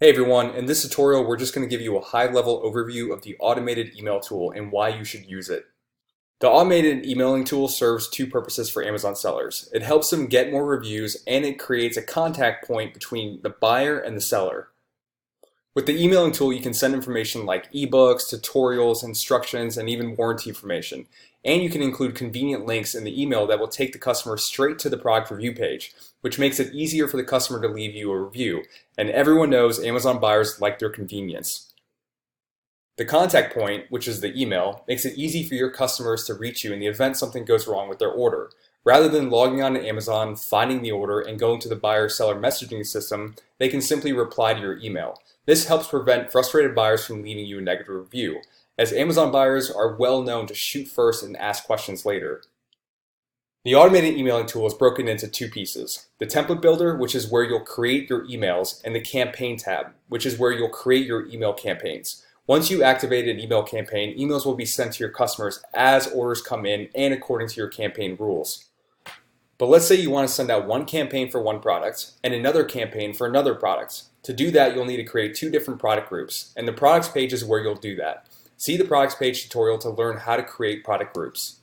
Hey everyone, in this tutorial we're just going to give you a high-level overview of the automated email tool and why you should use it. The automated emailing tool serves two purposes for Amazon sellers. It helps them get more reviews and it creates a contact point between the buyer and the seller. With the emailing tool, you can send information like ebooks, tutorials, instructions, and even warranty information. And you can include convenient links in the email that will take the customer straight to the product review page, which makes it easier for the customer to leave you a review. And everyone knows Amazon buyers like their convenience. The contact point, which is the email, makes it easy for your customers to reach you in the event something goes wrong with their order. Rather than logging on to Amazon, finding the order, and going to the buyer-seller messaging system, they can simply reply to your email. This helps prevent frustrated buyers from leaving you a negative review, as Amazon buyers are well known to shoot first and ask questions later. The automated emailing tool is broken into two pieces: the template builder, which is where you'll create your emails, and the campaign tab, which is where you'll create your email campaigns. Once you activate an email campaign, emails will be sent to your customers as orders come in and according to your campaign rules. But let's say you want to send out one campaign for one product and another campaign for another product. To do that, you'll need to create two different product groups, and the products page is where you'll do that. See the products page tutorial to learn how to create product groups.